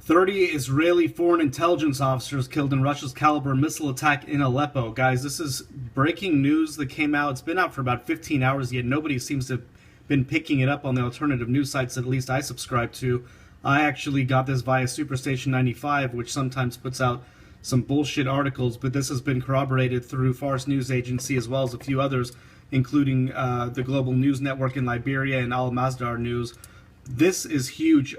30 Israeli foreign intelligence officers killed in Russia's Kalibr missile attack in Aleppo. Guys, this is breaking news that came out. It's been out for about 15 hours, yet nobody seems to have been picking it up on the alternative news sites that at least I subscribe to. I actually got this via Superstation 95, which sometimes puts out some bullshit articles, but this has been corroborated through Fars News Agency as well as a few others, including the Global News Network in Liberia and Al Masdar News. This is huge.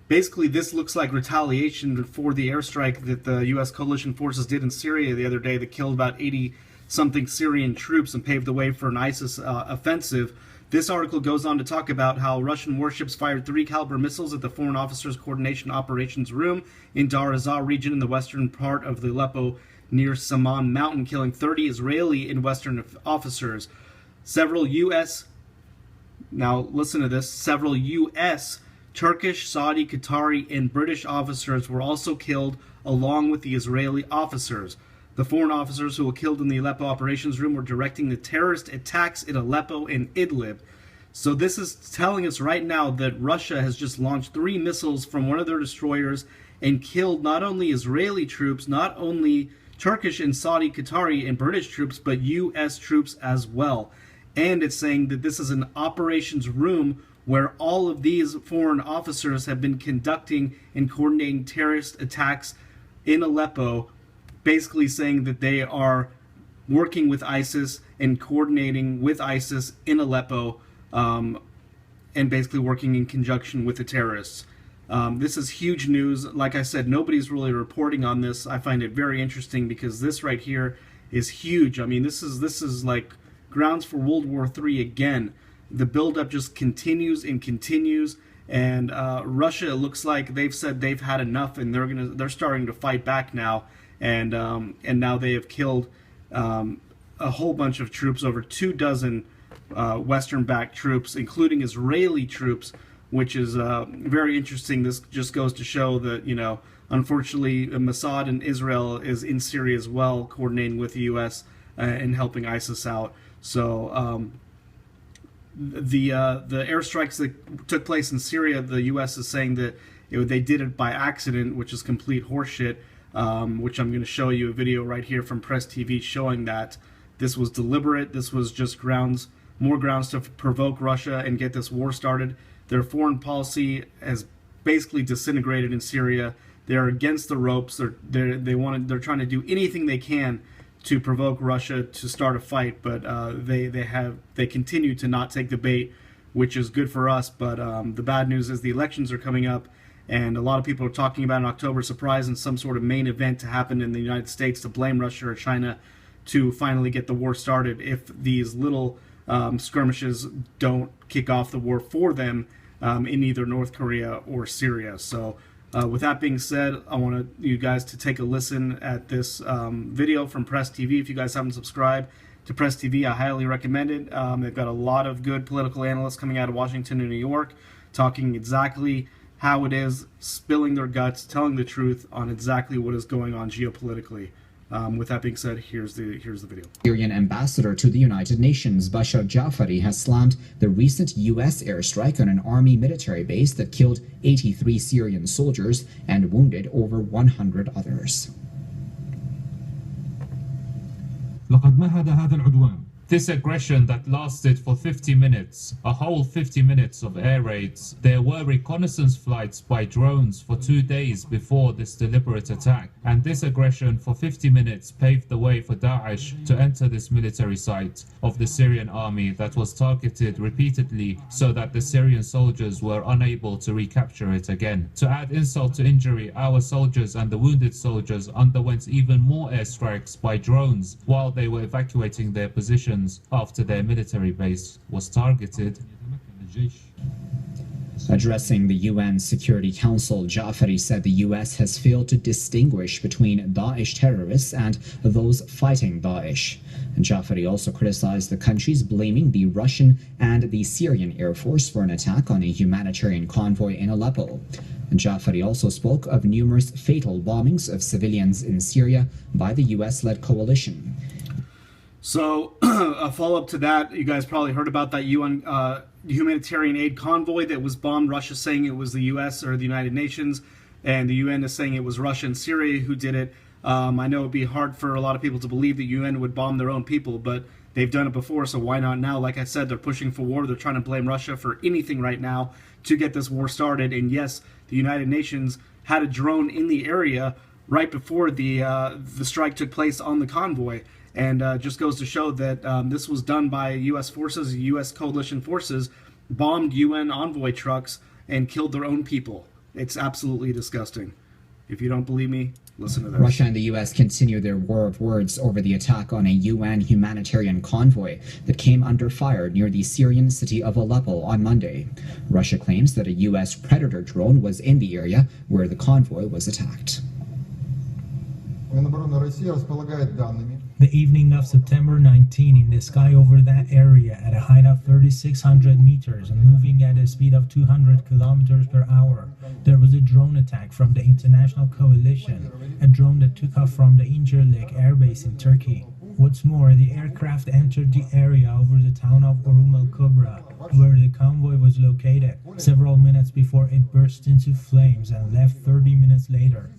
Basically, this looks like retaliation for the airstrike that the U.S. coalition forces did in Syria the other day that killed about 80-something Syrian troops and paved the way for an ISIS offensive. This article goes on to talk about how Russian warships fired 3 Kalibr missiles at the Foreign Officers Coordination Operations Room in Dar Azar region in the western part of the Aleppo near Saman Mountain, killing 30 Israeli and Western officers. Several U.S. Now, listen to this. Several U.S., Turkish, Saudi, Qatari, and British officers were also killed along with the Israeli officers. The foreign officers who were killed in the Aleppo operations room were directing the terrorist attacks in Aleppo and Idlib. So this is telling us right now that Russia has just launched 3 missiles from one of their destroyers and killed not only Israeli troops, not only Turkish and Saudi, Qatari, and British troops, but U.S. troops as well. And it's saying that this is an operations room where all of these foreign officers have been conducting and coordinating terrorist attacks in Aleppo, basically saying that they are working with ISIS and coordinating with ISIS in Aleppo, and basically working in conjunction with the terrorists. This is huge news. Like I said, nobody's really reporting on this. I find it very interesting because this right here is huge. I mean, this is like grounds for World War III again. The buildup just continues and continues, and Russia, it looks like they've said they've had enough, and they're starting to fight back now, and now they have killed a whole bunch of troops, over 24 Western-backed troops, including Israeli troops, which is very interesting. This just goes to show that, you know, unfortunately, Mossad and Israel is in Syria as well, coordinating with the U.S. And helping ISIS out. So. The airstrikes that took place in Syria, the U.S. is saying that they did it by accident, which is complete horseshit, which I'm going to show you a video right here from Press TV showing that this was deliberate. This was just more grounds to provoke Russia and get this war started. Their foreign policy has basically disintegrated in Syria. They're against the ropes. They're trying to do anything they can to provoke Russia to start a fight, but they continue to not take the bait, which is good for us. But the bad news is the elections are coming up, and a lot of people are talking about an October surprise and some sort of main event to happen in the United States to blame Russia or China to finally get the war started if these little skirmishes don't kick off the war for them in either North Korea or Syria. So with that being said, I want you guys to take a listen at this video from Press TV. If you guys haven't subscribed to Press TV, I highly recommend it. They've got a lot of good political analysts coming out of Washington and New York, talking exactly how it is, spilling their guts, telling the truth on exactly what is going on geopolitically. With that being said, here's the video. Syrian ambassador to the United Nations, Bashar Jafari, has slammed the recent U.S. airstrike on an army military base that killed 83 Syrian soldiers and wounded over 100 others. لقد مهد هذا العدوان. This aggression that lasted for 50 minutes, a whole 50 minutes of air raids. There were reconnaissance flights by drones for 2 days before this deliberate attack. And this aggression for 50 minutes paved the way for Daesh to enter this military site of the Syrian army that was targeted repeatedly so that the Syrian soldiers were unable to recapture it again. To add insult to injury, our soldiers and the wounded soldiers underwent even more airstrikes by drones while they were evacuating their positions after their military base was targeted. Addressing the UN Security Council, Jafari said the US has failed to distinguish between Daesh terrorists and those fighting Daesh. Jafari also criticized the countries blaming the Russian and the Syrian Air Force for an attack on a humanitarian convoy in Aleppo. Jafari also spoke of numerous fatal bombings of civilians in Syria by the US-led coalition. So, a follow-up to that, you guys probably heard about that UN humanitarian aid convoy that was bombed, Russia saying it was the U.S. or the United Nations. and the UN is saying it was Russia and Syria who did it. I know it'd be hard for a lot of people to believe the UN would bomb their own people, but they've done it before, so why not now? Like I said, they're pushing for war. They're trying to blame Russia for anything right now to get this war started. And yes, the United Nations had a drone in the area right before the strike took place on the convoy. And just goes to show that this was done by U.S. forces, U.S. coalition forces, bombed UN envoy trucks and killed their own people. It's absolutely disgusting. If you don't believe me, listen to this. Russia and the U.S. continue their war of words over the attack on a UN humanitarian convoy that came under fire near the Syrian city of Aleppo on Monday. Russia claims that a U.S. Predator drone was in the area where the convoy was attacked. The evening of September 19, in the sky over that area at a height of 3,600 meters and moving at a speed of 200 kilometers per hour, there was a drone attack from the International Coalition, a drone that took off from the Incirlik Air Base in Turkey. What's more, the aircraft entered the area over the town of Umm al-Kubra, where the convoy was located, several minutes before it burst into flames and left 30 minutes later.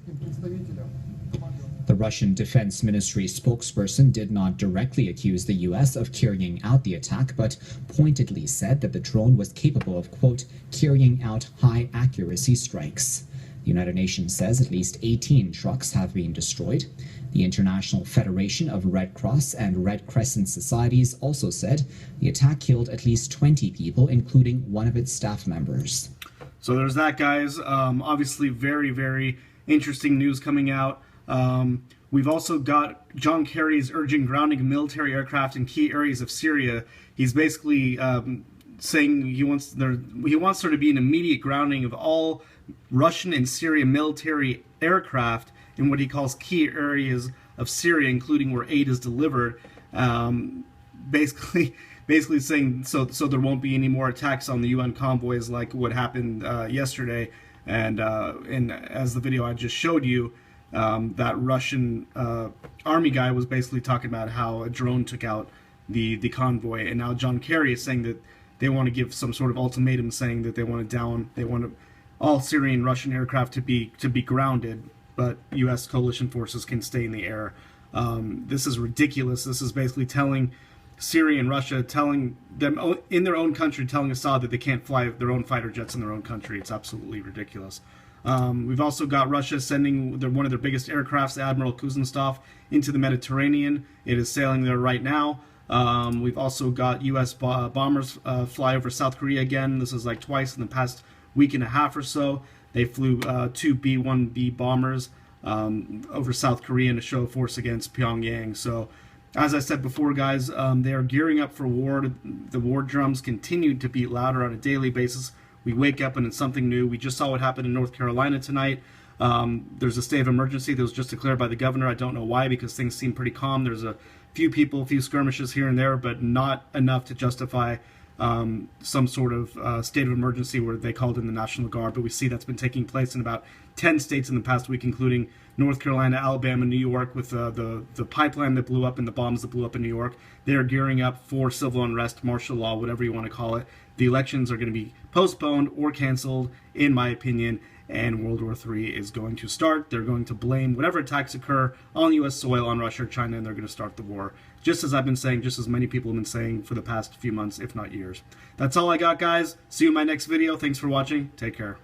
The Russian Defense Ministry spokesperson did not directly accuse the U.S. of carrying out the attack, but pointedly said that the drone was capable of, quote, carrying out high-accuracy strikes. The United Nations says at least 18 trucks have been destroyed. The International Federation of Red Cross and Red Crescent Societies also said the attack killed at least 20 people, including one of its staff members. So there's that, guys. Obviously very, very interesting news coming out. We've also got John Kerry's urging grounding of military aircraft in key areas of Syria. He's basically saying he wants there to be an immediate grounding of all Russian and Syrian military aircraft in what he calls key areas of Syria, including where aid is delivered. Basically saying so there won't be any more attacks on the UN convoys like what happened yesterday. And as the video I just showed you, that Russian army guy was basically talking about how a drone took out the convoy, and now John Kerry is saying that they want to give some sort of ultimatum, saying that they want all Syrian Russian aircraft to be grounded, but U.S. coalition forces can stay in the air. This is ridiculous. This is basically telling Syria and Russia, telling them in their own country, telling Assad that they can't fly their own fighter jets in their own country. It's absolutely ridiculous. We've also got Russia sending one of their biggest aircrafts, the Admiral Kuznetsov, into the Mediterranean. It is sailing there right now. We've also got U.S. bombers fly over South Korea again. This is like twice in the past week and a half or so. They flew two B-1B bombers over South Korea in a show of force against Pyongyang. So, as I said before, guys, they are gearing up for war. The war drums continue to beat louder on a daily basis. We wake up and it's something new. We just saw what happened in North Carolina tonight. There's a state of emergency that was just declared by the governor. I don't know why, because things seem pretty calm. There's a few people, a few skirmishes here and there, but not enough to justify some sort of state of emergency where they called in the National Guard. But we see that's been taking place in about 10 states in the past week, including North Carolina, Alabama, New York, with the pipeline that blew up and the bombs that blew up in New York. They are gearing up for civil unrest, martial law, whatever you want to call it. The elections are going to be postponed or canceled, in my opinion, and World War III is going to start. They're going to blame whatever attacks occur on U.S. soil, on Russia or China, and they're going to start the war. Just as I've been saying, just as many people have been saying for the past few months, if not years. That's all I got, guys. See you in my next video. Thanks for watching. Take care.